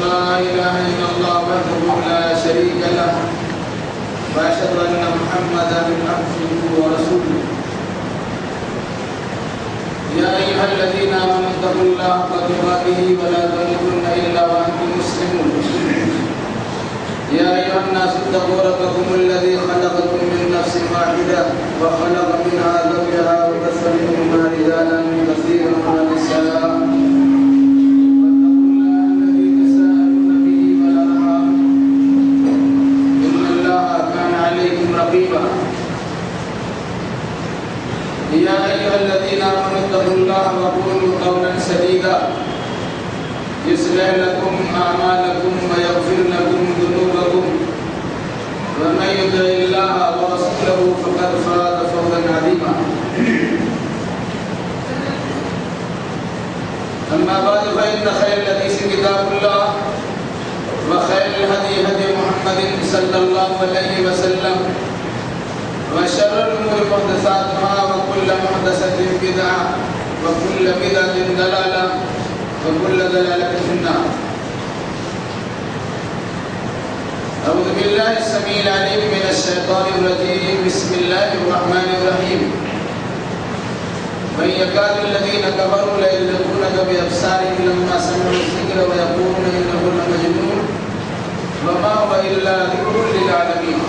لا إله إلا الله وحده لا شريك له وأشهد أن محمدا عبده ورسوله يا أيها الذين آمنوا اتقوا الله حق تقاته ولا تموتن إلا وأنتم مسلمون يا أيها الناس اتقوا ربكم الذي خلقكم من نفس واحدة وخلق منها زوجها وبث منهما رجالا كثيرا ونساء واتقوا الله الذي تساءلون به والأرحام إن الله كان عليكم رقيبا يا أيها الذين آمنوا اتقوا الله وقولوا قولا سديدا يصلح لكم أعمالكم ويغفر لكم ذنوبكم ومن يطع الله ورسوله فقد فاز فوزا عظيما أما بعد فإن خير الحديث كتاب الله وخير الهدي هدي محمد صلى الله عليه وسلم وشر الأمور محدثاتها وكل محدثة بدعة وكل بدعة ضلالة وكل ضلالة في النار. أعوذ بالله السميع العليم من الشيطان الرجيم. بسم الله الرحمن الرحيم. وإن يكاد الذين كفروا ليزلقونك بأبصارهم لما سمعوا الذكر ويقولون إنه لمجنون وما هو إلا ذكر للعالمين.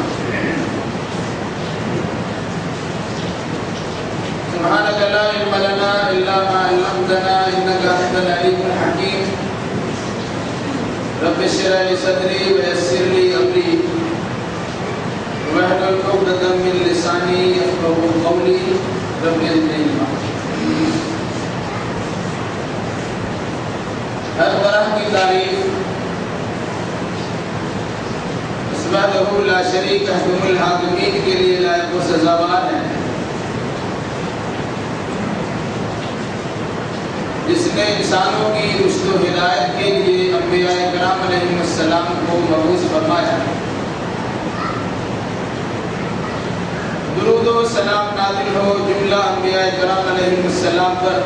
سبحانك لا علم لنا إلا ما علمتنا إنك أنت العليم الحكيم. رب اشرح لي صدري ويسر لي أمري واحلل عقدة من لساني يفقهوا قولي رب زدني علما. ہر طرح کی تعریف وحدہ لا شریک احکم الحاکمین کے لیے لائق و سزاوار ہے، جس نے انسانوں کی رشد و ہدایت کے لیے انبیاء کرام علیہ السلام کو مبعوث فرمایا۔ درود و سلام نازل ہو جملہ انبیاء کرام علیہ السلام پر،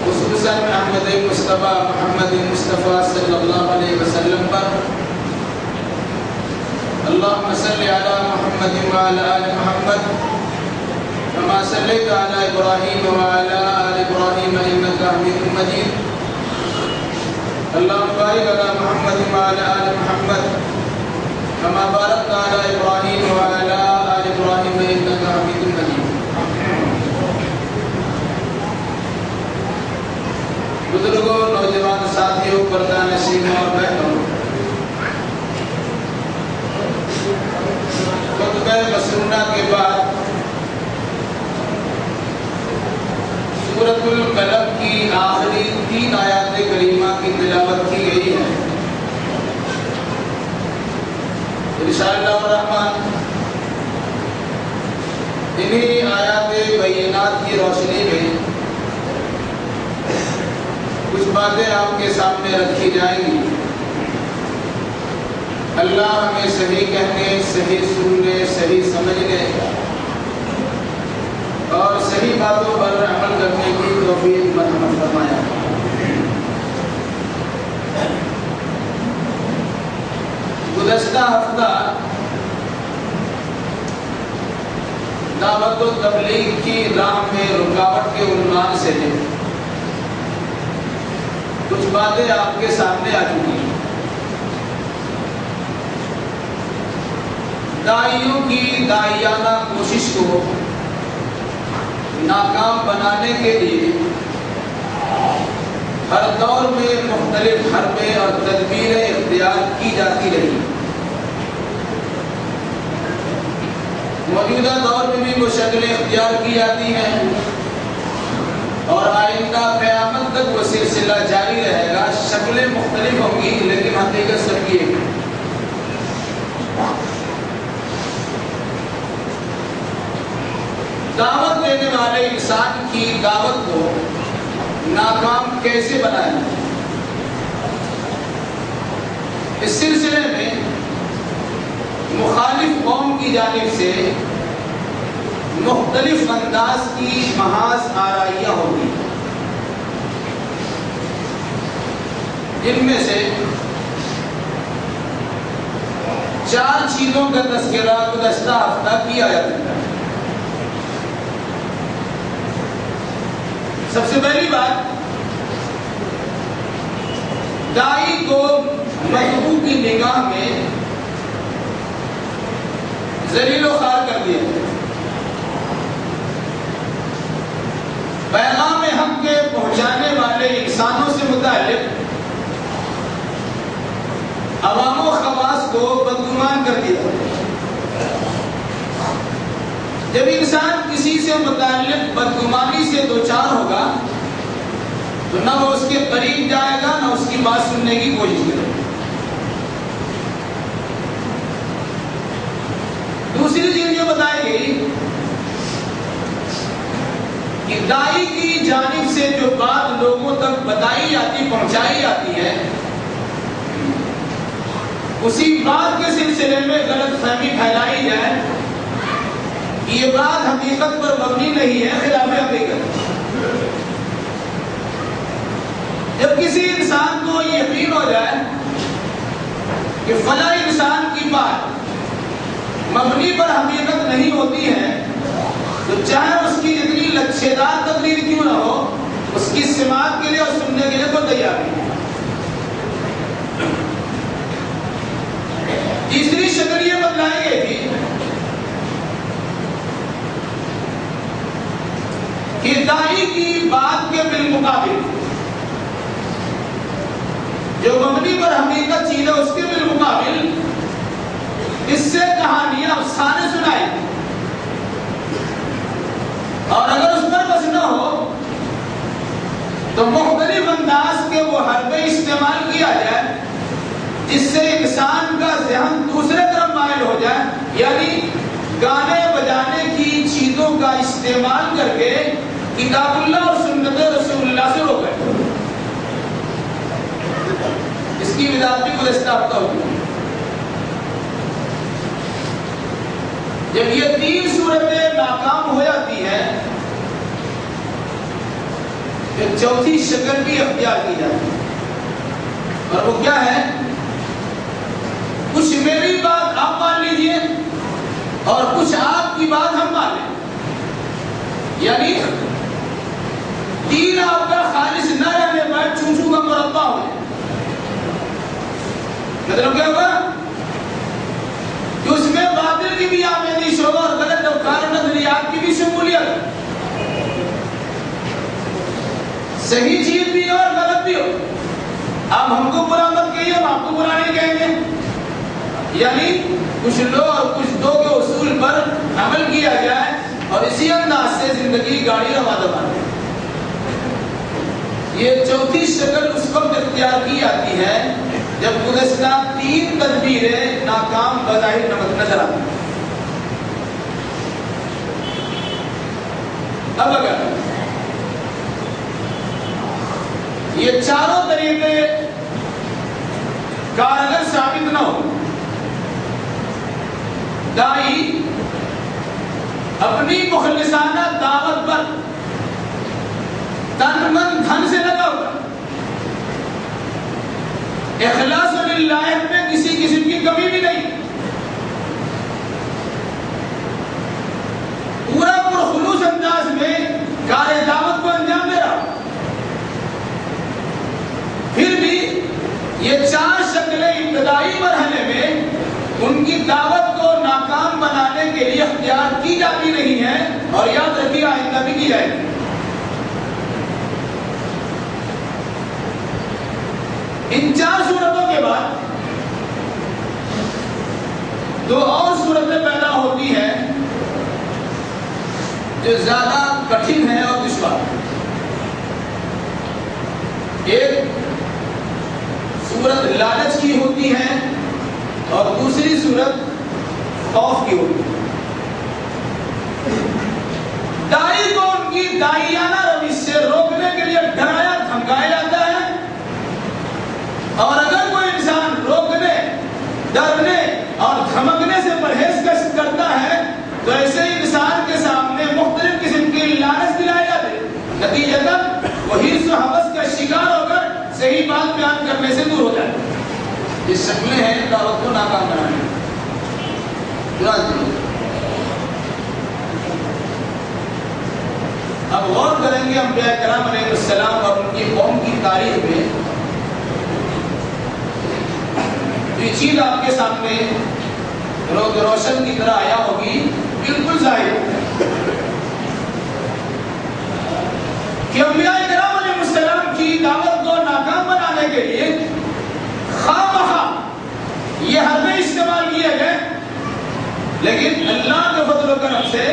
خصوصاً احمد مصطفیٰ محمد مصطفیٰ صلی اللہ علیہ وسلم پر۔ اللہم صلی علی محمد وعلی آل محمد كما صليت على إبراهيم وعلى آل إبراهيم إنك حميد مجيد. اللهم بارك على محمد وعلى آل محمد كما باركت على إبراهيم وعلى آل إبراهيم إنك حميد مجيد. بزرگوں، نوجوان ساتھیوں، پردہ نشینوں اور بہنوں، خطبہ مسنونہ کے بعد سورۃ القلم کی آخری 3 آیات کریمہ کی تلاوت کی گئی ہے۔ انشاءاللہ الرحمن انہی آیات بینات کی روشنی میں کچھ باتیں آپ کے سامنے رکھی جائیں گی۔ اللہ ہمیں صحیح کہنے، صحیح سننے، صحیح سمجھنے اور صحیح باتوں پر عمل کرنے کی توفیق مرحمت فرمایا۔ گزشتہ ہفتہ دعوت و تبلیغ کی راہ میں رکاوٹ کے عنوان سے کچھ باتیں آپ کے سامنے آ چکی ہیں۔ داعیوں کی داعیانہ کوشش کو ناکام بنانے کے لیے ہر دور میں مختلف حربیں اور تدبیریں اختیار کی جاتی رہی۔ موجودہ دور میں بھی وہ شکلیں اختیار کی جاتی ہیں اور آئندہ قیامت تک وہ سلسلہ جاری رہے گا۔ شکلیں مختلف ہوں گی لیکن حقیقت سب کی ہے۔ دعوت دینے والے انسان کی دعوت کو ناکام کیسے بنائیں؟ اس سلسلے میں مخالف قوم کی جانب سے مختلف انداز کی محاذ آرائیاں ہوگی۔ جن میں سے 4 چیزوں کا تذکرہ گزشتہ ہفتہ کیا جاتا ہے۔ سب سے پہلی بات، داعی کو مدعو کی نگاہ میں ذلیل و خوار کر دیا۔ پیغام حق کے پہنچانے والے انسانوں سے متعلق عوام و خواص کو بدگمان کر دیا۔ جب انسان کسی سے متعلق بدگمانی سے دوچار ہوگا تو نہ وہ اس کے قریب جائے گا، نہ اس کی بات سننے کی کوشش کرے گا۔ دوسری چیز یہ بتائی گئی کہ داعی کی جانب سے جو بات لوگوں تک بتائی جاتی، پہنچائی جاتی ہے، اسی بات کے سلسلے میں غلط فہمی پھیلائی جائے کہ یہ بات حقیقت پر مبنی نہیں ہے، خلاف حقیقت۔ جب کسی انسان کو یہ یقین ہو جائے کہ فلاں انسان کی بات مبنی پر حقیقت نہیں ہوتی ہے، تو چاہے اس کی جتنی لچھے دار تقریر کیوں نہ ہو، اس کی سماعت کے لیے اور سننے کے لیے کوئی تیار نہیں۔ تیسری شکل یہ بتلائی گئی تھی کہ داعی کی بات کے بالمقابل جو مبنی پر حقیقت چیز ہے، اس کے بالمقابل اس سے کہانیاں، افسانے سنائے، اور اگر اس پر بس نہ ہو تو مختلف انداز کے وہ حربے استعمال کیا جائے جس سے انسان کا ذہن دوسرے طرف مائل ہو جائے، یعنی گانے بجانے کی چیزوں کا استعمال کر کے کتاب اللہ اور سنت رسول اللہ سے روکے۔ اس کی وضاحت بھی گزشتہ ہفتہ ہوگی۔ جب یہ 3 صورتیں ناکام ہو جاتی ہیں، پھر چوتھی شکل بھی اختیار کی جاتی ہے، اور وہ کیا ہے؟ کچھ میری بات آپ مان لیجئے اور کچھ آپ کی بات ہم مان لیں، یعنی دین آپ کا خالص نہ رہنے پر چونچو کا مربع ہو جائے۔ مطلب کیا ہوگا کہ اس میں باطل کی بھی آمیزش ہو اور غلط افکار و نظریات کی بھی شمولیت، صحیح چیز بھی ہو اور غلط بھی ہو۔ آپ ہم کو برا مت کہیے، ہم آپ کو برا نہیں کہیں گے، یعنی کچھ لو اور کچھ دو کے اصول پر عمل کیا جائے اور اسی انداز سے زندگی گاڑی روا دوا دے۔ یہ چوتھی شکل اس وقت اختیار کی جاتی ہے جب گزشتہ 3 تدبیریں ناکام بظاہر نظر آتی ہیں۔ اب اگر یہ چاروں طریقے کارگر ثابت نہ ہو، داعی اپنی مخلصانہ دعوت پر تن من دھن سے لگا ہوا، اخلاص للہ میں کسی قسم کی کمی بھی نہیں، پورا پرخلوص انداز میں کار دعوت کو انجام دے رہا، پھر بھی یہ 4 شکلیں ابتدائی مرحلے میں ان کی دعوت کو ناکام بنانے کے لیے اختیار کی جاتی نہیں ہے، اور یاد رکھیے آئندہ بھی کی جائے گی۔ ان 4 صورتوں کے بعد 2 اور صورتیں پیدا ہوتی ہیں جو زیادہ کٹھن ہے اور دشوار۔ ایک صورت لالچ کی ہوتی ہے اور دوسری صورت خوف کی ہوتی ہے۔ داعی کو ان کی داعیانہ روش سے روکنے کے لیے ڈرایا دھمکایا جاتا ہے، اور اگر کوئی انسان روکنے، ڈرنے اور دھمکنے سے پرہیز کرتا ہے تو ایسے انسان کے سامنے مختلف قسم کی لالچ دلائی جاتی ہے، نتیجتاً وہ حرص و ہوس کا شکار ہو کر صحیح بات بیان کرنے سے دور ہو جائے. یہ شکلیں ہیں دعوت کو ناکام بنانے. اب غور کریں گے انبیاء کرام علیہ السلام اور ان کی قوم کی تاریخ میں. یہ چیز آپ کے سامنے روشن کی طرح آیا ہوگی، بالکل ظاہر کہ انبیاء کرام علیہ السلام کی دعوت کو ناکام بنانے کے لیے خواہ یہ حربے استعمال کیے گئے، لیکن اللہ کے فضل و کرم سے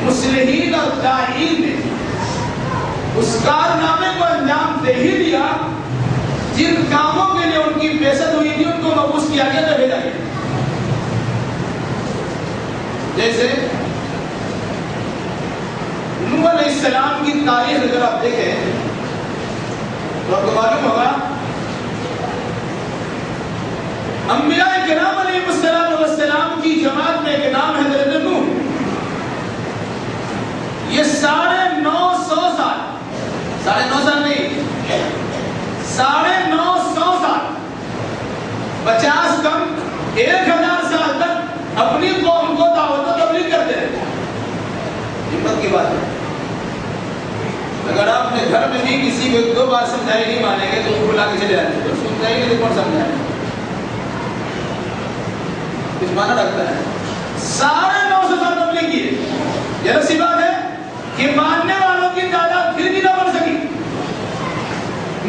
مصلحین اور داعین نے اس کارنامے کو انجام دے ہی دیا جن کاموں کے لیے ان کی بعثت ہوئی تھی، ان کو مبعوث کیا گیا تو بھیجا گیا. جیسے نوح علیہ السلام کی تاریخ اگر آپ دیکھیں تو آپ کو معلوم ہوگا انبیاء کرام علیہ السلام کی جماعت میں ایک نام ہے حضرت نوح. یہ 950 سال، 950 سال نہیں، 950 سال، 50 کم 1000 سال تک اپنی قوم کو دعوت و تبلیغ کرتے رہے. ہمت کی بات ہے. اگر آپ نے گھر میں بھی کسی کو 2 بار سمجھائی نہیں مانیں گے تو وہ بلا کے چلے جاتے ہیں، سمجھائیں گے تو کون سمجھائے گا؟ کچھ معنی رکھتا ہے. 950 سال تبلیغ کیے. یہ ایسی بات ہے کہ ماننے والوں کی تعداد پھر بھی نہ بڑھ سکی.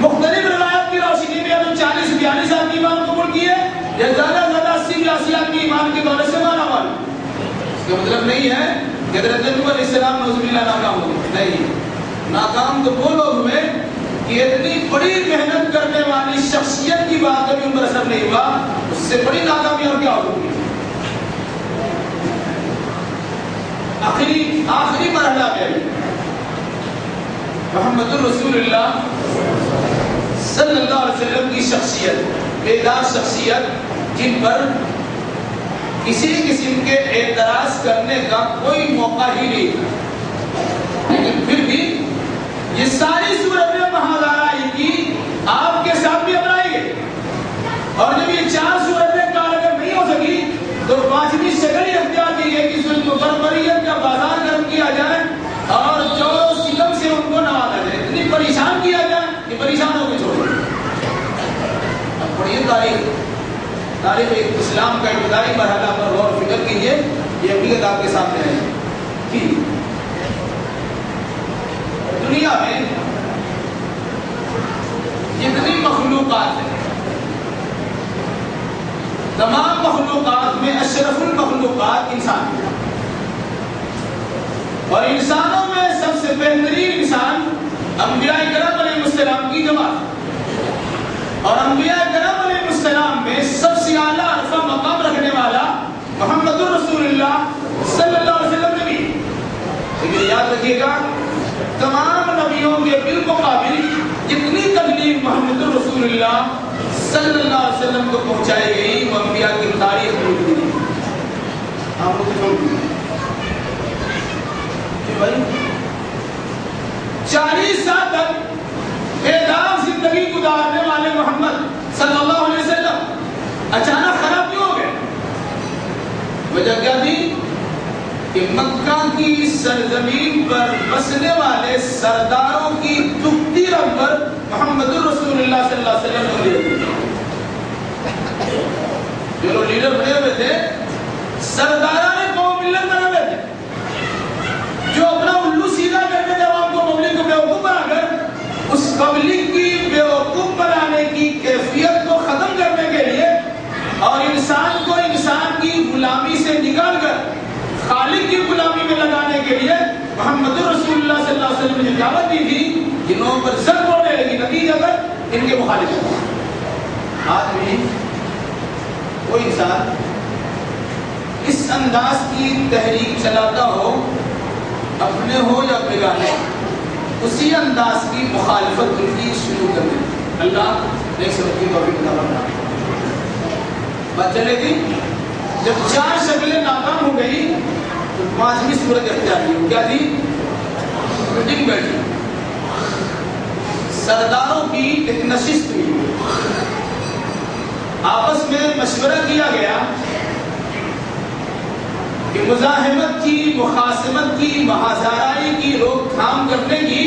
مختلف روایات کی روشنی میں تو 40-42 آدمی ایمان قبول کیے، یا زیادہ 80-82 آدمی ایمان کی دولت سے مانا مانا. اس کا مطلب نہیں ہے کہ حضرت نوح علیہ السلام نعوذ باللہ ناکام ہو گئے. نہیں، ناکام تو وہ لوگ ہوئے کہ اتنی بڑی محنت کرنے والی شخصیت کی بات کبھی ان پر اثر نہیں ہوا. اس سے بڑی ناکامی اور کیا ہوگی؟ آخری مرحلہ میں محمد الرسول اللہ صلی اللہ علیہ وسلم کی شخصیت، بیدار شخصیت، جن پر کسی قسم کے اعتراض کرنے کا کوئی موقع ہی نہیں تھا، لیکن پھر بھی یہ ساری صورتیں محاذ آئی کی آپ کے ساتھ بھی اپنائی گئی. اور جب یہ 4 صورتیں کارگر نہیں ہو سکی تو 5ویں شکل ہی اختیار کی گئی کہ ظلم و بربریت کا بازار گرم کیا جائے اور جو ستم سے ان کو نوازا جائے، اتنی پریشان کیا جائے کہ پریشان ہو کے چھوڑے. اب پڑھیے تاریخ اسلام کا ابتدائی مرحلہ پر غور و فکر کیجیے. یہ حقیقت آپ کے سامنے ہے کہ دنیا میں جتنی مخلوقات ہیں، تمام مخلوقات میں اشرف المخلوقات انسان ہے. اور انسانوں میں سب سے بہترین انسان انبیاء کرام علیہ السلام کی جماعت. اور انبیاء کرام علیہ السلام میں سب سے اعلیٰ عرفہ مقام رکھنے والا محمد الرسول اللہ صلی اللہ علیہ وسلم نبی. لیکن یاد رکھیے گا، تمام نبیوں کے بالمقابل جتنی تکلیف محمد الرسول اللہ صلی اللہ علیہ وسلم کو پہنچائی گئی وہ انبیاء کی تاریخ میں نہیں. آپ لوگ سمجھیں 40 سال تک بیدار زندگی گزارنے والے محمد صلی اللہ علیہ وسلم اچانک خراب کیوں ہو گئے؟ وجہ کیا تھی کہ مکہ کی سرزمین پر بسنے والے سرداروں کی دکھتی رنگ پر محمد الرسول اللہ صلی اللہ علیہ وسلم نے جو لوگ لیڈر بنے ہوئے تھے، سرداران قوم ملت بنے ہوئے تھے، جو اپنا الو سیدھا کرتے تھے عوام کو، پبلک کو بیوقوف بنا کر اس پبلک کی بیوقوف بنانے کی کیفیت کو ختم کرنے کے لیے اور انسان کو انسان کی غلامی سے نکال کر خالق کی غلامی میں لگانے کے لیے محمد رسول اللہ صلی اللہ علیہ وسلم نے دعوت دی تھی، جنہوں پر ضرب ہونے لگی نتیجہ پر ان کے مخالف. آج بھی کوئی انسان اس انداز کی تحریک چلاتا ہو، اپنے ہو یا بیگانے، اسی انداز کی مخالفت ان کی شروع کر دیں. اللہ ایک سبق کی توفیق عطا فرمائے. بات چلے گی، جب 4 شکلیں ناکام ہو گئی تو 5ویں صورت اختیار کی. کیا تھی؟ میٹنگ بیٹھی. سرداروں کی ایک نشست ہوئی، آپس میں مشورہ کیا گیا کہ مزاحمت کی، مخاصمت کی، محاذرائی کی روک تھام کرنے کی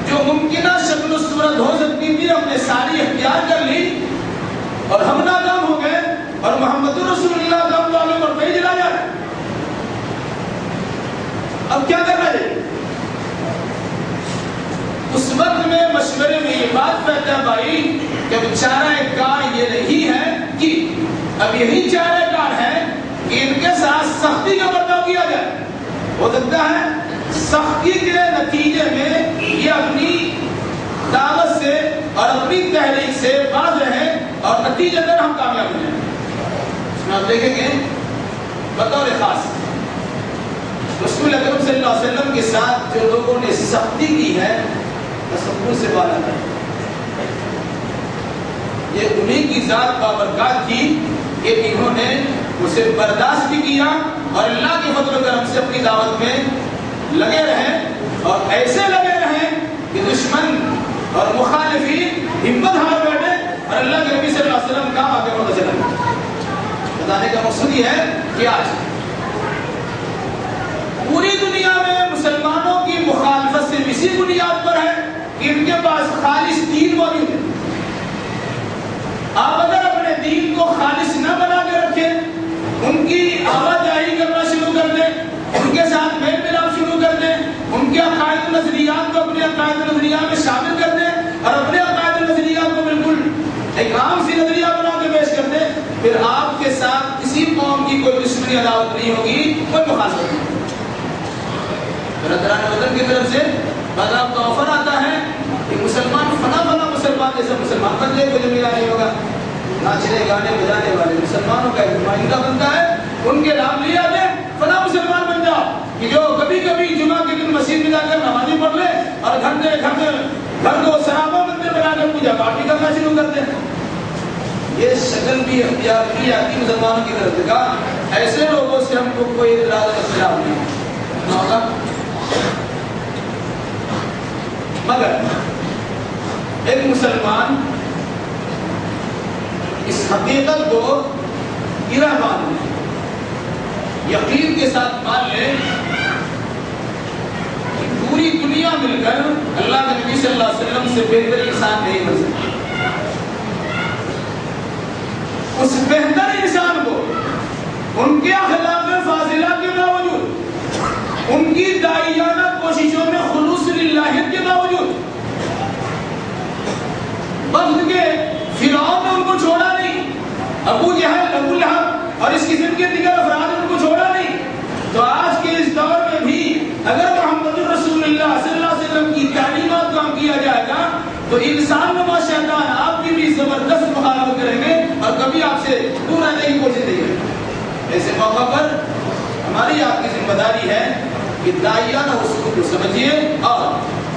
جو ممکنہ شکل و صورت ہو سکتی تھی ہم نے ساری اختیار کر لی اور ہم ناکام ہو گئے اور محمد رسول اللہ صلی اللہ علیہ وسلم پر جلا جا رہا ہے۔ اب کیا کرنا ہے؟ اس وقت میں مشورے میں یہ بات کہتا ہے بھائی کہ اب چارہ کار یہ نہیں ہے کہ اب یہی چارہ کار ہے کہ ان کے ساتھ سختی کا برتاؤ کیا جائے۔ ہو سکتا ہے سختی کے نتیجے میں یہ اپنی دعوت سے اور اپنی تحریک سے باز رہے اور نتیجے در ہم کامیاب ہو جائیں۔ اس میں آپ دیکھیں گے بطور خاص رسول اکرم صلی اللہ علیہ وسلم کے ساتھ جو لوگوں نے سختی کی ہے تصور سے بالا ہے، یہ انہیں کی ذات بابرکات تھی کہ انہوں نے اسے برداشت بھی کیا اور اللہ کے فضل و کرم سے اپنی دعوت میں لگے رہے اور ایسے لگے رہے کہ دشمن اور مخالفین ہمت ہار بیٹھے اور اللہ کے نبی صلی اللہ علیہ وسلم کا آگے بڑھتا چلا۔ بتانے کا مقصد یہ ہے کہ آج پوری دنیا میں مسلمانوں کی مخالفت سے اسی بنیاد پر ہے کہ ان کے پاس خالص دین موجود ہے۔ آپ اگر اپنے دین کو خالص نہ بنا کے رکھیں، ان کی آوازائی کرنا شروع کر دیں، ان کے ساتھ میل ملاپ شروع کر دیں، ان کے عقائد نظریات کو اپنے عقائد نظریات میں شامل کر دیں اور اپنے عقائد نظریات کو بالکل ایک عام سی نظریہ بنا کے پیش کر دیں، پھر آپ کے ساتھ کسی قوم کی کوئی دشمنی عداوت نہیں ہوگی، کوئی مخالفت نہیں۔ برادران وطن کی طرف سے بعض آپ کا آفر آتا ہے کہ مسلمان فنا مسلمان جیسا مسلمان بندے کو جو ملا نہیں ہوگا، ناچنے گانے بجانے والے مسلمانوں کا ایک نمائندہ بنتا ہے، ان کے نام لے آتے فنا مسلمان بن جاؤ کہ جو کبھی کبھی جمعہ کے دن مسجد میں جا کر نمازی پڑھ لے اور گھر کو سرابا مندر بنا کر پوجا پاٹ بھی کرنا شروع کرتے ہیں۔ یہ شکل بھی اختیار کی آتی مسلمانوں کی طرف سے، کہا ایسے لوگوں سے ہم کو کوئی اعتراض اور اختلاف نہیں ہوگا، مگر ایک مسلمان اس حقیقت کو گرہ باندھ لے، یقین کے ساتھ مان لے کہ پوری دنیا مل کر اللہ کے نبی صلی اللہ علیہ وسلم سے بہتر انسان نہیں بن سکتا۔ اس بہتر انسان کو ان کے اخلاق فاضلہ کے باوجود، ان کی داعیانہ کوششوں میں خلوص للہیت کے باوجود، وقت کے فرعون نے ان کو چھوڑا نہیں، ابو جہل، ابو لہب اور اس قسم کے دیگر افراد نے ان کو چھوڑا نہیں، تو آج کے اس دور میں بھی اگر محمد رسول اللہ صلی اللہ علیہ وسلم کی تعلیمات کو ہم کیا جائے گا تو انسان و شیطان آپ کی بھی زبردست مخالفت کریں گے اور کبھی آپ سے دور رہنے کی کوشش نہیں کریں گے۔ ایسے موقع پر ہماری آپ کی ذمہ داری ہے کہ داعیانہ اصول کو سمجھیے اور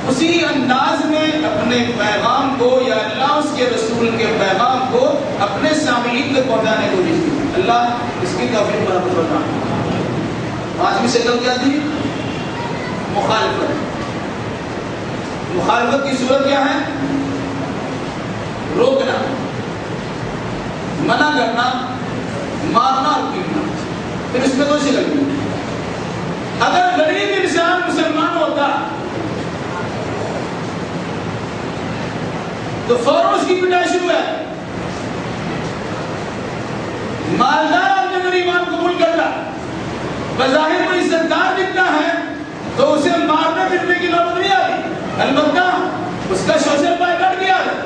اسی انداز میں اپنے پیغام کو یا اللہ اس کے رسول کے پیغام کو اپنے سامعین تک پہنچانے کو دیجیے۔ اللہ اس کی توفیق برابر فرمائے۔ آج بھی شکل کیا تھی؟ مخالفت۔ مخالفت کی صورت کیا ہے؟ روکنا، منع کرنا، مارنا اور پیٹنا۔ پھر اس میں دو شکل کی۔ اگر غریب انسان مسلمان ہوتا تو فوراً اس کی پٹائی شروع ہے، مالدار آدمی اگر ایمان قبول کرتا بظاہر کوئی عزتدار دکھتا ہے تو اسے مارنے پیٹنے کی نوبت نہیں آتی، البتہ اس کا سوشل بائیکاٹ کیا جائے،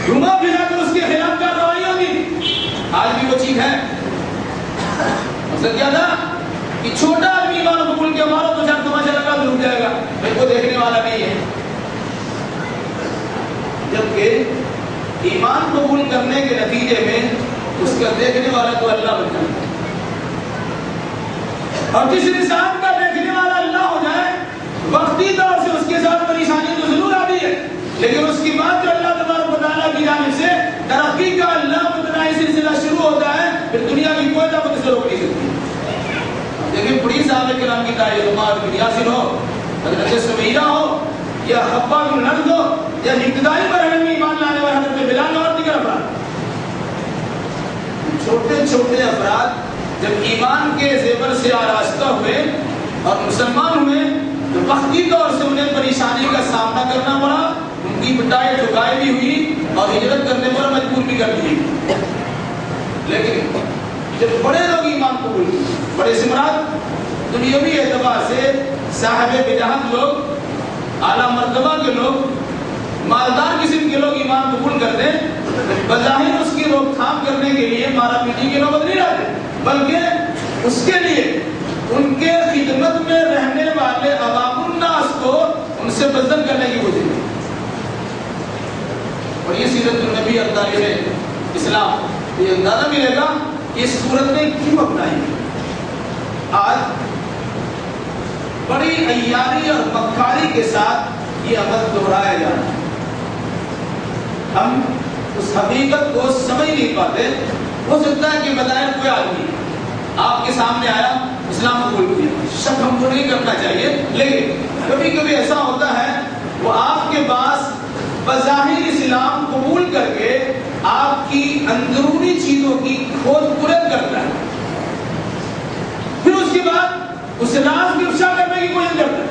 گھما پھرا کر اس کے خلاف کارروائی ہوگی۔ آج بھی وہ چیز ہے۔ مقصد کیا تھا کہ چھوٹا آدمی ایمان قبول کیا، مارو تو چار تماشا لگا تو رک جائے گا، بھائی وہ دیکھنے والا نہیں ہے۔ جبکہ ایمان قبول کرنے کے نتیجے میں اس کا دیکھنے والا تو اللہ بن جائے، اور جس انسان کا دیکھنے والا اللہ ہو جائے وقتی طور سے اس کے ساتھ پریشانی تو ضرور آتی ہے، لیکن اس کی بات جو اللہ تبارک و تعالیٰ کی جانب سے ترقی کا اللہ متناہی سلسلہ شروع ہوتا ہے، پھر دنیا کی کوئی طاقت اسے روک نہیں سکتی۔ دیکھیں بڑی صحابہ کرام کی تاریخ، عمار بن یاسر ہو، حضرت سمیرہ ہو، یا خباب بن الارض ہو یا ابتدائی مرحلے میں ایمان لانے والے حضرت بلال اور دیگر افراد، چھوٹے چھوٹے افراد جب ایمان کے زیور سے آراستہ ہوئے اور مسلمان ہوئے تو وقتی طور سے انہیں پریشانی کا سامنا کرنا پڑا، ان کی پٹائی ٹھکائی بھی ہوئی اور ہجرت کرنے پر مجبور بھی کر دی. لیکن جب بڑے لوگ ایمان قبول کیے، بڑے سمراٹ دنیاوی اعتبار سے صاحب بدعت لوگ، اعلیٰ مرتبہ کے لوگ، مالدار قسم کے لوگ ایمان قبول کرتے، بظاہر اس کی روک تھام کرنے کے لیے مارا پیٹی کی نوبت نہیں لاتے، بلکہ اس کے لیے ان کے خدمت میں رہنے والے عوام الناس کو ان سے بدل کرنے کی کوشش کی. اور یہ سیرت النبی اور تاریخ اسلام یہ اندازہ ملے گا کہ اس صورت نے کیوں اپنائی. آج بڑی عیاری اور مکاری کے ساتھ یہ عمل دہرایا جا رہا ہے. ہم اس حقیقت کو سمجھ نہیں پاتے. ہو سکتا ہے کہ بظاہر کوئی آدمی آپ کے سامنے آیا، اسلام قبول کیا، شک ہم کو نہیں کرنا چاہیے، لیکن کبھی کبھی ایسا ہوتا ہے وہ آپ کے پاس بظاہر اسلام قبول کر کے آپ کی اندرونی چیزوں کی کھود پرد کرتا ہے، پھر اس کے بعد اس راز کی افشا کرنے کی کوشش کرتا ہے.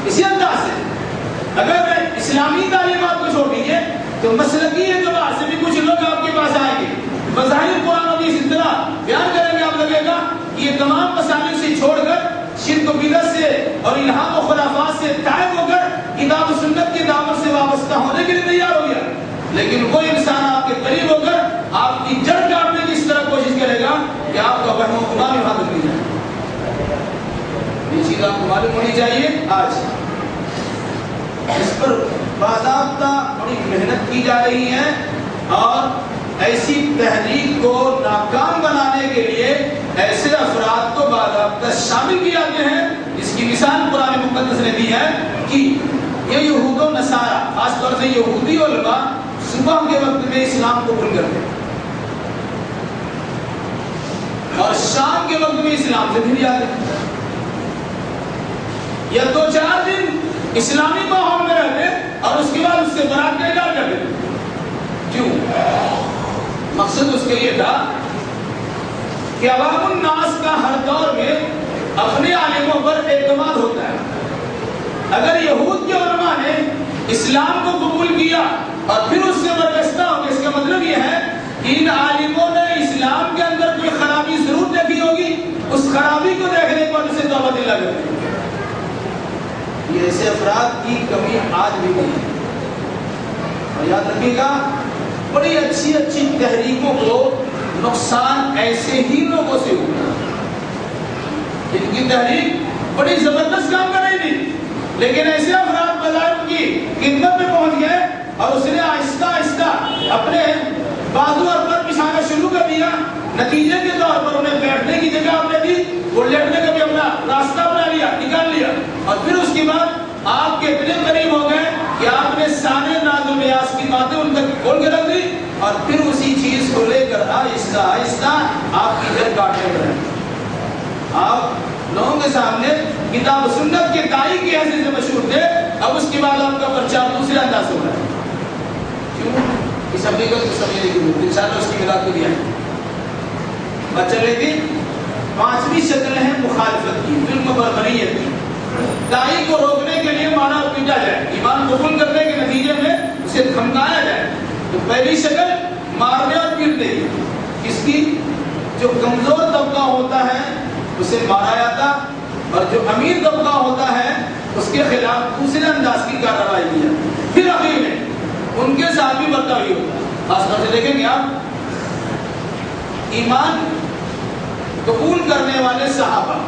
اسی انداز سے اگر اسلامی تعلیمات کو چھوڑ دیجیے تو مسلکی اعتبار سے بھی کچھ لوگ آپ کے پاس آئیں گے، بظاہر قرآن و حدیث اس طرح بیان کریں گے، آپ لگے گا یہ تمام مسائل سے چھوڑ کر شرک و بدعت سے اور الہام و خرافات سے تائب ہو کر کتاب و سنت کی دعوت سے وابستہ ہونے کے لیے تیار ہو گیا. لیکن وہ انسان آپ کے قریب ہو کر آپ کی جڑ کاٹنے کی اس طرح کوشش کرے گا کہ آپ کا وہم و گمان حفاظت کی جائے. یہ چیز آپ کو معلوم ہونی چاہیے. آج اس پر باضابطہ بڑی محنت کی جا رہی ہے اور ایسی تحریک کو ناکام بنانے کے لیے ایسے افراد کو باضابطہ شامل کیے جاتے ہیں. اس کی مثال قرآن مقدس نے دی ہے کہ یہ یہود و نصارہ، خاص طور سے یہودی علماء صبح کے وقت میں اسلام قبول کرتے ہیں اور شام کے وقت میں اسلام سے پھر جاتے ہیں، یا 2-4 دن اسلامی ماحول میں رہتے اور اس کے بعد اس سے برات کا اظہار کرتے. کیوں؟ مقصد اس کے لیے تھا کہ عوام الناس کا ہر دور میں اپنے عالموں پر اعتماد ہوتا ہے. اگر یہود کے علماء نے اسلام کو قبول کیا اور پھر اس سے برگشتہ ہو گئے، اس کا مطلب یہ ہے کہ ان عالموں نے اسلام کے اندر کوئی خرابی ضرور دیکھی ہوگی، اس خرابی کو دیکھنے پر اسے توبہ دل لگے. یہ ایسے افراد کی کمی آج بھی نہیں ہے. اور یاد رکھیے گا بڑی اچھی اچھی تحریکوں کو نقصان ایسے ہی لوگوں سے ہوتا ہے جن کی تحریک بڑی زبردست کام کر رہی تھی، لیکن ایسے افراد بظاہر ان کی خدمت میں پہنچ گئے اور اس نے آہستہ آہستہ اپنے بازو اور پر بچھانا شروع کر دیا. نتیجے کے طور پر انہیں بیٹھنے کی جگہ آپ نے دی، وہ لیٹنے کا بھی اپنا راستہ بنا لیا، نکال لیا، اور پھر اس کے بعد آپ کے اتنے قریب ہو گئے کہ آپ نے سارے ناز و نیاز کی باتیں ان تک کھول کے رکھ دی اور پھر اسی چیز کو لے کر آہستہ آہستہ آپ کی جڑ کاٹنے لگے. آپ لوگوں کے سامنے کتاب و سنت کے داعی کی حیثیت سے مشہور تھے، اب اس کے بعد آپ کا پرچار دوسرے انداز ہو رہا ہے. کیوں؟ اس حقیقت کو سمجھنے کی ضرورت. انشاءاللہ اس کی مدد کو دیا ہے. بات چل رہی تھی 5ویں شکل ہے مخالفت کی، ظلم و بربریت کی. داعی کو روکنے کے لیے مارا اور پیٹا جائے، ایمان قبول کرنے کے نتیجے میں اسے دھمکایا جائے. تو پہلی شکل مارنے اور پیٹنے کی. کس کی؟ جو کمزور طبقہ ہوتا ہے اسے مارا جاتا اور جو امیر طبقہ ہوتا ہے اس کے خلاف دوسرے انداز کی کارروائی کی جاتی. پھر اخیر میں ان کے ساتھ بھی برتاوی ہوتا ہے. خاص طور سے دیکھیں گے آپ ایمان قبول کرنے والے صحابہ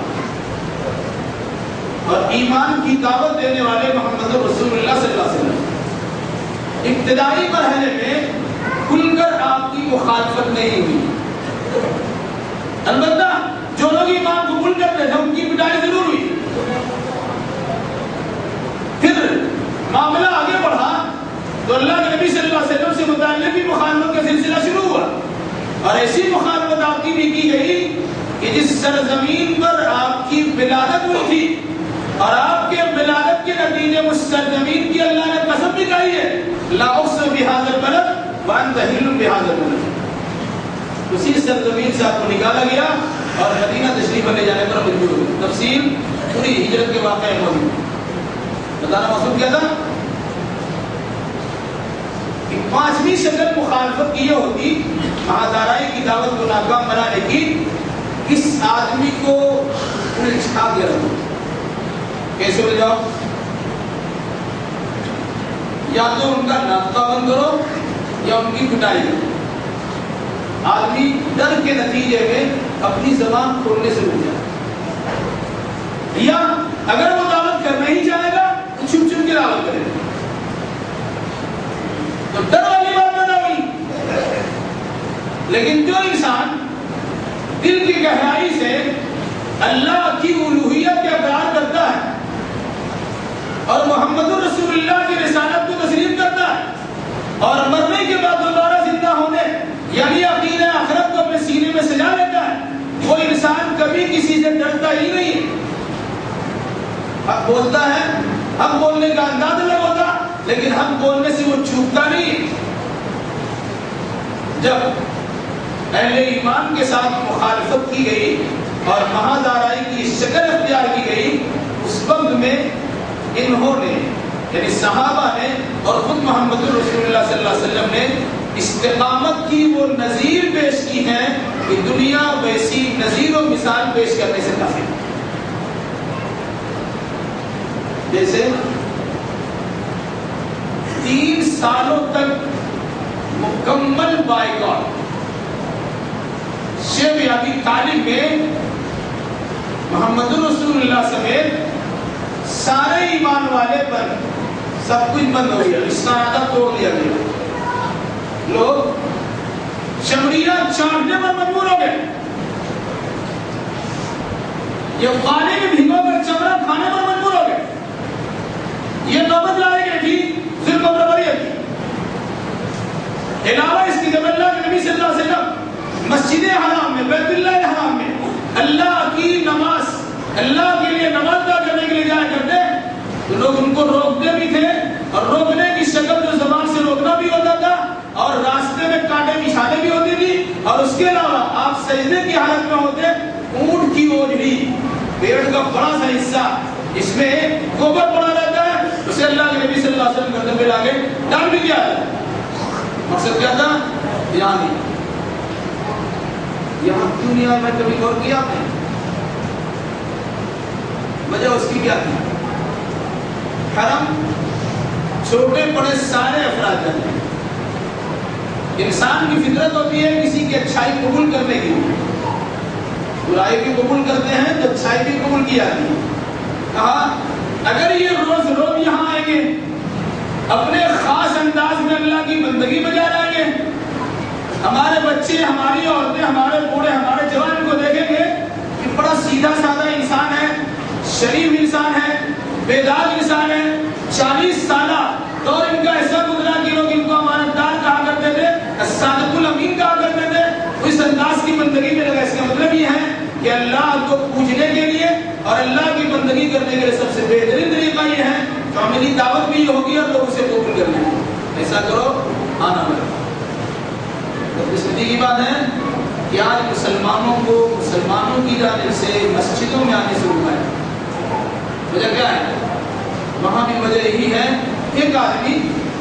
اور ایمان کی دعوت دینے والے محمد رسول اللہ صلی اللہ علیہ وسلم ابتدائی مرحلے میں کھل کر آپ کی مخالفت نہیں ہوئی. البتہ جو لوگ ایمان قبول کرتے تھے ان کی پٹائی ضرور ہوئی. پھر معاملہ آگے بڑھا تو اللہ کے نبی صلی اللہ علیہ وسلم سے متعلق بھی مخالفت کا سلسلہ شروع ہوا اور ایسی مخالفت آپ کی بھی کی گئی کہ جس سرزمین پر آپ کی ولادت ہوئی تھی اور آپ کے ولادت کے نتیجے میں اس سرزمین کی وأنت حل بهذا البلد، اسی سرزمین سے آپ کو نکالا گیا اور مدینہ تشریف لے جانے پر مجبور ہوئے. تفصیل پوری ہجرت کے واقعے میں موجود ہے. بتانا مقصود کیا تھا کہ پانچویں شکل مخالفت کی یہ ہوتی مہادارائی کی دعوت کو ناکام بنانے کی، اس آدمی کو الجھا کے رکھو. کیسے الجھاؤ؟ یا تو ان کا ناطقہ بند کرو یا ان کی پٹائی کرو. آدمی ڈر کے نتیجے میں اپنی زبان کھولنے سے رک جائے، یا اگر وہ دعوت کرنا ہی چاہے گا تو چھپ چھپ کے دعوت کرے گا. تو ڈر والی بات نہ ہوئی. لیکن جو انسان دل کی گہرائی سے اللہ کی الوہیت کے اقرار کرتا ہے اور محمد رسول اللہ کی رسالت کو تسلیم کرتا ہے اور مرنے کے بعد دوبارہ زندہ ہونے یعنی عقیدہ آخرت کو اپنے سینے میں سجا لیتا ہے، وہ انسان کبھی کسی سے ڈرتا ہی نہیں. حق بولتا ہے، حق بولنے کا انداز الگ ہوتا، لیکن حق بولنے سے وہ چوکتا نہیں. جب اہل ایمان کے ساتھ مخالفت کی گئی اور مہادارائی کی شکل اختیار کی گئی، اس وقت میں انہوں نے یعنی صحابہ نے اور خود محمد رسول اللہ صلی اللہ علیہ وسلم نے استقامت کی وہ نظیر پیش کی ہے کہ دنیا ویسی نظیر و مثال پیش کرنے سے کافی ہے. جیسے 3 سالوں تک مکمل بائیکاٹ شیب ابی طالب میں محمد رسول اللہ سمیت سارے ایمان والے پر سب کچھ بند ہو گیا، رشتہ توڑ دیا گیا. لوگ چمڑیاں چاٹنے پر مجبور ہو گئے، یہ پانی میں بھگو کر چمڑا کھانے پر مجبور ہو گئے. یہ نوبت لائے گئے تھی ذوالقرنین کی. علاوہ اس کی جب اللہ کے نبی صلی اللہ علیہ وسلم مسجد حرام میں بیت اللہ الحرام میں اللہ کی نماز اللہ کے لیے نماز ادا کرنے کے لیے جایا کرتے تو لوگ ان کو روکتے بھی تھے، اور روکنے کی شکل جو زبان سے روکنا بھی ہوتا تھا اور راستے میں کانٹے بچھانے بھی ہوتی تھی. اور اس کے علاوہ آپ سجدے کی حالت میں ہوتے، اونٹ کی اوجڑی پیڑ کا بڑا سا حصہ اس میں گوبر پڑا رہتا ہے، اسے اللہ کے نبی صلی اللہ علیہ وسلم گردن پہ لا کے ڈال بھی دیا ہے. مقصد کیا تھا؟ یعنی یہاں دنیا میں کبھی غور کیا آپ نے؟ وجہ اس کی کیا تھی؟ حرم چھوٹے بڑے سارے افراد جاتے ہیں. انسان کی فطرت ہوتی ہے کسی کی اچھائی قبول کرنے کی، برائی بھی قبول کرتے ہیں تو اچھائی بھی قبول کی جاتی ہے. کہا اگر یہ روز روز یہاں آئیں گے اپنے خاص انداز میں اللہ کی بندگی بجا لائیں گے، ہمارے بچے ہماری عورتیں ہمارے بوڑھے ہمارے جوان کو دیکھیں گے کہ بڑا سیدھا سادہ انسان ہے، شریف انسان ہے، بیدار انسان ہے. 40 سالہ دور ان کا ایسا گزرا کہ لوگ ان کو امانت دار کہا کرتے تھے، الصادق الامین کہا کرتے تھے. اس انداز کی بندگی میں لگا. اس کا مطلب یہ ہے کہ اللہ کو پوجنے کے لیے اور اللہ کی بندگی کرنے کے لیے سب سے بہترین طریقہ یہ ہے کہ میری دعوت بھی یہ ہوگی اور لوگ اسے قبول کر لیں گے. ایسا کرو آنا میرا. اس کی بات ہے کہ آج مسلمانوں کو مسلمانوں کی جانب سے مسجدوں میں آنے سے روکا ہے. وجہ کیا ہے؟ وہاں بھی وجہ یہی ہے ایک آدمی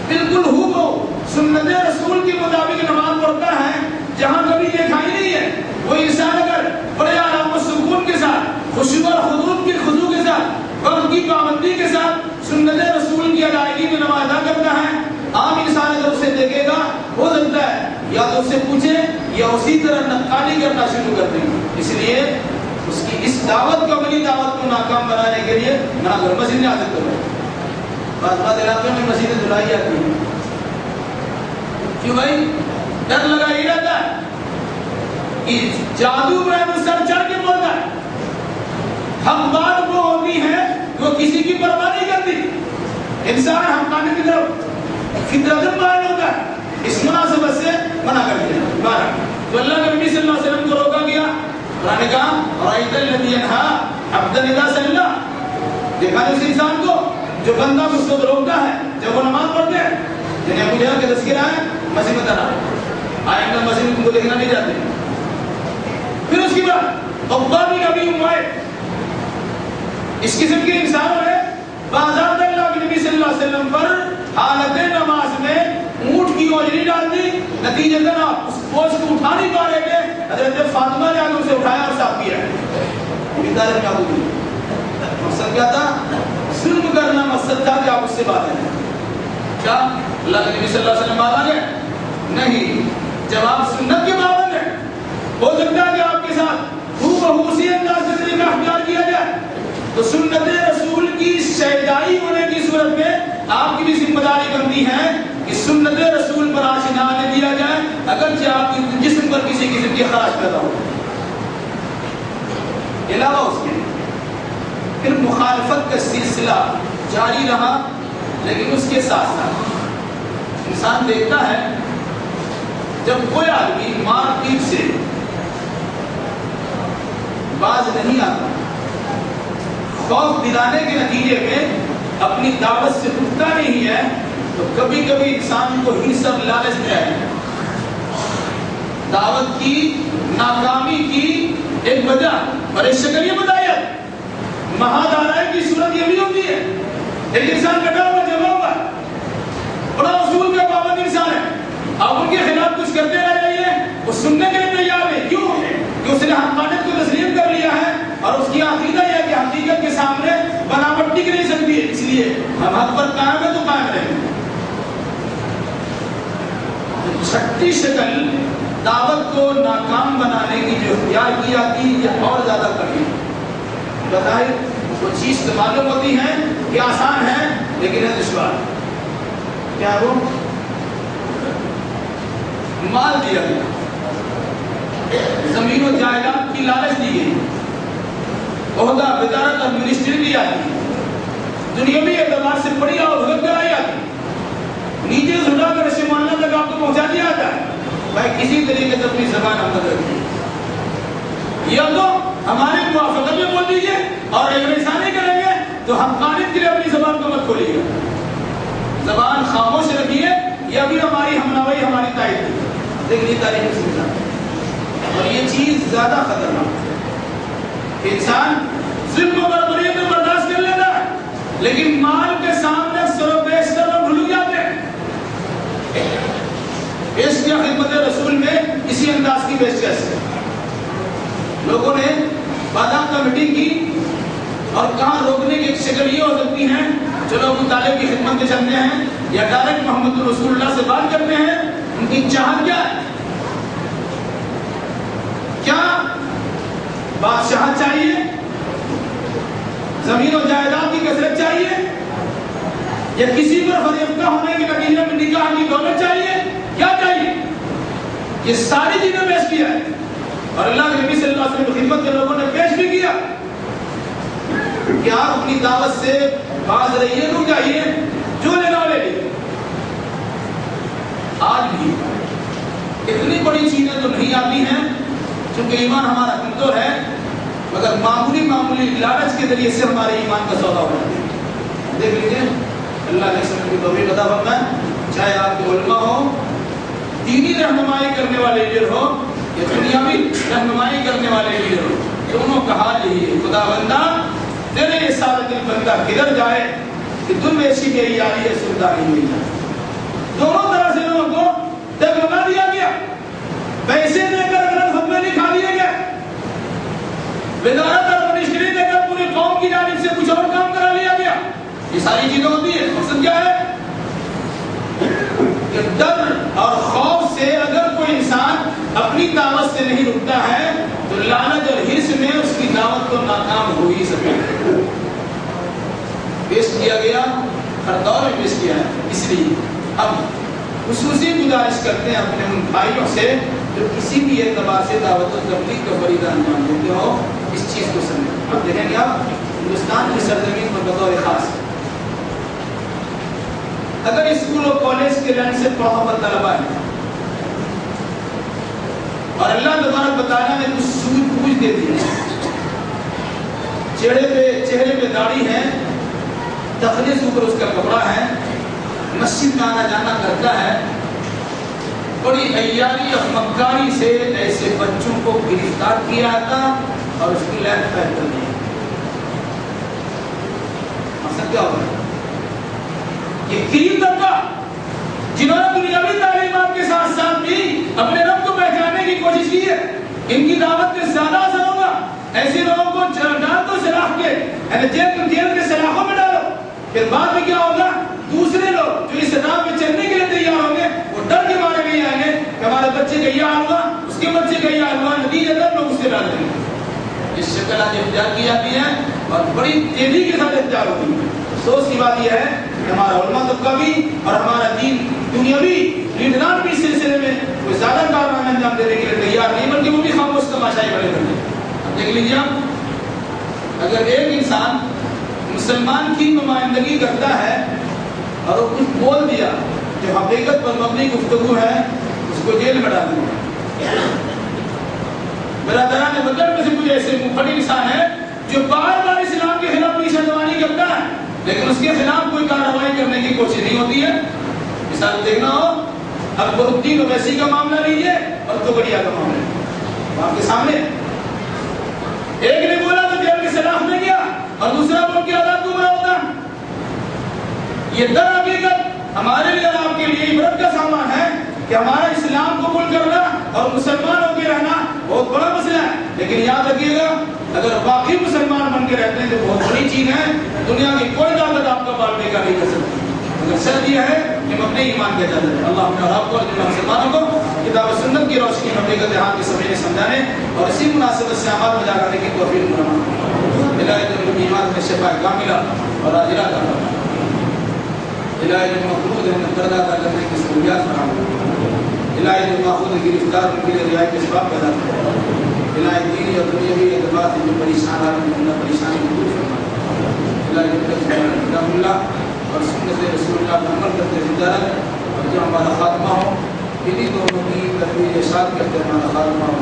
بالکل ہو سنت رسول کے مطابق نماز پڑھتا ہے جہاں کبھی دیکھا ہی نہیں ہے. وہ انسان اگر بڑے آرام و سکون کے ساتھ خشوع اور خضوع کے ساتھ وقت کی پابندی کے ساتھ سنت رسول کی ادائیگی میں نماز ادا کرتا ہے، عام انسان اگر اسے دیکھے گا ہو سکتا ہے یا تو اس سے پوچھے یا اسی طرح نقالی کرنا شروع کر دیں. اس لیے اس کی اس دعوت کو عملی دعوت کو ناکام بنانے کے لیے نہ گھر مسجد میں حاضر کرو. بعض علاقے میں مسجد دھلائی جاتی ہے. کیوں بھائی؟ ڈر لگا ہی رہتا ہے کہ جادو میں سر چڑھ کے بولتا ہے. حق بات وہ ہوتی ہے وہ کسی کی پرواہ نہیں کرتی. انسان حقانی کی طرف فطرت مائل ہوتا ہے. اس مناسبت سے منع کر دیا. تو اللہ کے نبی صلی اللہ علیہ وسلم کو روکا گیا. قرآن نے کہا رأیت الذی ینہی عبدا اذا صلی، دیکھا اس انسان کو جو بندہ کو اس کو روکتا ہے جب وہ نماز پڑھتے ہیں. جنہیں ابو جہل کا تذکرہ ہے مسجد میں تنہا آئندہ مسجد میں تم کو دیکھنا نہیں جاتے. پھر اس کے بعد عقبہ بن ابی معیط اس قسم کے انسان ہے بازار اللہ کے نبی صلی اللہ علیہ وسلم پر حالت نماز میں اونٹ کی اوجری ڈال دی. نتیجے میں آپ اس بوجھ کو اٹھا نہیں پا رہے تھے. حضرت فاطمہ نے آگے اسے اٹھایا اور صاف کیا. مقصد کیا تھا؟ ظلم کرنا مقصد تھا کہ آپ اس سے بات کریں. کیا اللہ کے نبی صلی اللہ علیہ وسلم بات آ گئے؟ نہیں. جب آپ سنت کے پابند ہیں ہو سکتا ہے کہ آپ کے ساتھ ہو اسی انداز سے طریقہ اختیار کیا جائے تو سنت رسول کی شیدائی ہونے کی صورت میں آپ کی بھی ذمہ داری بنتی ہے کہ سنت رسول پر آنچ نہ آنے دیا جائے اگرچہ آپ کے جسم پر کسی قسم کی خراش پیدا ہو. علاوہ اس کے پھر مخالفت کا سلسلہ جاری رہا. لیکن اس کے ساتھ ساتھ انسان دیکھتا ہے جب کوئی آدمی مار پیٹ سے باز نہیں آتا خوف دلانے کے نتیجے میں اپنی دعوت سے رکتا نہیں ہے تو کبھی کبھی انسان کو ہی سب لالچ میں آئے. دعوت کی ناکامی کی ایک وجہ اور ایک شکل یہ بتایا مہادارائے کی صورت یہ بھی ہوتی ہے. ایک انسان کٹا ہوا جمع ہوا بڑا اصول کا پابند انسان ہے. آپ ان کے خلاف کچھ کرتے رہ جائیے وہ سننے کے لیے تیار ہے. کیوں؟ کہ اس نے حقانیت کو تسلیم کر لیا ہے اور اس کی عقیدہ یہ ہے کہ حقیقت کے سامنے بناوٹ ٹک نہیں سکتی ہے. اس لیے ہم حق پر قائم ہے تو قائم رہیں. چھٹی شکل دعوت کو ناکام بنانے کی جو اختیار کی جاتی ہے یہ اور زیادہ کڑی بظاہر وہ چیز تو معلوم ہوتی ہے کہ آسان ہے لیکن ہے دشوار. کیا وہ مال دیا گیا زمین و جائیداد کی لالچ دی گئی عہدہ وزارت اور منسٹری دی جاتی دنیاوی اعتبار سے بڑی آوازیں کرائی جاتی نیچے سے اٹھا کر رشتے معاملہ تک آپ کو پہنچا دیا جاتا ہے. بھائی کسی طریقے سے اپنی زبان ہم بدل دیں یا تو ہمارے موافقت میں بول دیجیے اور اگر ایسا نہیں کریں گے تو حقانیت کے لیے اپنی زبان کو مت کھولیے گا. زبان خاموش رکھیے یہ بھی ہماری ہمنوائی ہماری تائید ہے. لیکن یہ تاریخ سمجھا اور یہ چیز زیادہ خطرناک کہ انسان ظلم و بربریت میں برداشت کر لیتا ہے لیکن مال کے سامنے سر و پیش کرنا بھول جاتے ہیں. پیش کیا خدمت رسول میں اسی انداز کی پیشکش لوگوں نے باضابطہ میٹنگ کی اور کہاں روکنے کی ایک شکل یہ ہو سکتی ہے چلو ابو طالب کی خدمت میں چلتے ہیں یا ڈائریکٹ محمد رسول اللہ سے بات کرتے ہیں. ان کی چاہت کیا ہے؟ کیا بادشاہت چاہیے زمین و جائیداد کی کثرت چاہیے یا کسی پر فریفتہ ہونے کے نتیجے میں نکاح کی دولت چاہیے؟ کیا چاہیے؟ یہ ساری چیزیں پیش کیا ہے اور اللہ کے نبی صلی اللہ علیہ وسلم کی خدمت کے لوگوں نے پیش بھی کیا کہ آپ اپنی دعوت سے باز رہیے رک جائیے جو لینا لے لیجیے. آج بھی اتنی بڑی چیزیں تو نہیں آتی ہیں چونکہ ایمان ہمارا کمزور ہے مگر معمولی لالچ کے ذریعے سے ہمارے ایمان کا سودا ہو جاتا ہے. دیکھ لیجیے اللہ نے سب کی توفیق عطا فرمائے. چاہے آپ کے علماء ہو دینی رہنمائی کرنے والے لیڈر ہو یا دنیاوی رہنمائی کرنے والے لیڈر ہو دونوں کا حال یہی ہے خدا بندہ تیرے یہ سارا دل بندہ کدھر جائے کہ تم ایسی کے یاری ہے سنتا نہیں ہوئی جائے. دونوں طرح سے لوگوں کو دگمگا دیا گیا پیسے دے کر غلط فتوے نہیں کھا لیے گئے وزارت اور منسٹری دے کر پوری قوم کی جانب سے کچھ اور کام کرا لیا گیا. یہ ساری چیزیں ہوتی ہیں. مقصد کیا ہے کہ ڈر اور خوف سے اگر کوئی انسان اپنی دعوت سے نہیں رکتا ہے تو لعنت اور حرص میں اس کی دعوت تو ناکام ہو ہی سکے. پیش کیا گیا ہر دور میں پیش کیا ہے. اس لیے اب خصوصی گزارش کرتے ہیں اپنے ان بھائیوں سے جو کسی بھی اعتبار سے دعوت و تبلیغ کا فریضہ انجام دیتے ہو اس چیز کو سمجھیں. اب دیکھیں گے آپ ہندوستان کی سرزمین پر بطور خاص اگر اسکول اور کالج کے رینک سے پڑھا ہوا طلبا ہے اور اللہ تبارک و تعالیٰ نے کچھ سوجھ بوجھ دے دی چہرے پہ داڑھی ہے تخنے سے اوپر اس کا کپڑا ہے مسجد میں آنا جانا کرتا ہے بڑی عیاری اور مکاری سے ایسے بچوں کو گرفتار کیا تھا اور اس کی لائف پیک کر دی. مقصد کیا ہوگا؟ یہ غریب طبقہ جنہوں نے دنیاوی تعلیمات کے ساتھ ساتھ بھی اپنے رب کو پہچاننے کی کوشش کی ہے، ان کی دعوت سے زیادہ اثر ہوگا. ایسے لوگوں کو ڈال دو سلاخ کے، جیل کے سلاخوں میں ڈالو، پھر بعد میں کیا ہوگا؟ دوسرے لوگ جو اس راہ پہ چلنے کے لیے تیار ہوں گے وہ ڈر کے مارے نہیں آئیں گے کہ ہمارے بچے کا یہ حال ہوا، اس کے بچے کا یہ حال ہوا، نتیجہ تک لوگ اس سے ڈال دیں گے. اس شکل آج اختیار کی جاتی ہے اور بڑی تیزی کے ساتھ اختیار ہوتی ہے. افسوس کی بات یہ ہے کہ ہمارا علماء طبقہ بھی اور ہمارا دین دنیاوی لیڈران بھی اس سلسلے میں کوئی زیادہ کارنامے انجام دینے کے لیے تیار نہیں، بلکہ وہ بھی خاموش تماشائی بنے کرتے ہیں. اب دیکھ لیجیے آپ، اگر ایک انسان مسلمان کی نمائندگی کرتا ہے اور وہ کچھ بول دیا جو حقیقت پر مبنی گفتگو ہے، اس کو جیل میں ڈال دیا. برادران بدر میں سے کچھ ایسے منفرد انسان ہے جو بار بار اسلام کے خلاف نشان زبانی کرتا ہے لیکن اس کے خلاف کوئی کارروائی کرنے کی کوشش نہیں ہوتی ہے. مثال دیکھنا ہو اکبر الدین اویسی کا معاملہ لیجیے اور توگڑیا کا معاملہ آپ کے سامنے. ایک نے بولا تو جیل کے سلاخ میں گیا اور دوسرا بول کے آزاد گمراہ ہوتا. یہ در حقیقت ہمارے لیے اور آپ کے لیے عبرت کا سامان ہے کہ ہمارا اسلام قبول کرنا اور مسلمان ہو کے رہنا بہت بڑا مسئلہ ہے. لیکن یاد رکھیے گا اگر باقی مسلمان بن کے رہتے ہیں تو بہت بڑی چیز ہے، دنیا کی کوئی طاقت آپ کا بال بیکار نہیں کر سکتی. مگر شرط یہ ہے کہ ہم اپنے ایمان کے اجازت دیں. اللہ اپنے آپ کو اور جن مسلمانوں کو کتاب و سنت کی روشنی میں حقیقت جہان کے سمجھنے سمجھانے اور اسی مناسبت سے عمل میں کرنے کی توفیق فرمائے. الہی ایمان میں شفا کاملہ اور عاجلہ کا الہی مخلوق ہے پردہ کرنے کی سہولیات فراہم. الہی ماخوذ گرفتار ان کے لیے رعایت کے اسباب پیدا کرے. الہی دینی اور دنیاوی اعتبار سے جو پریشان آ رہے ہیں پریشانی کو دور فرمائے. الہی کتاب اللہ اور سنت رسول اللہ پر عمل کرتے زندہ رہے اور جو ہمارا خاتمہ ہو انہیں دونوں کی تدبیر ارشاد کرتے ہمارا خاتمہ ہو.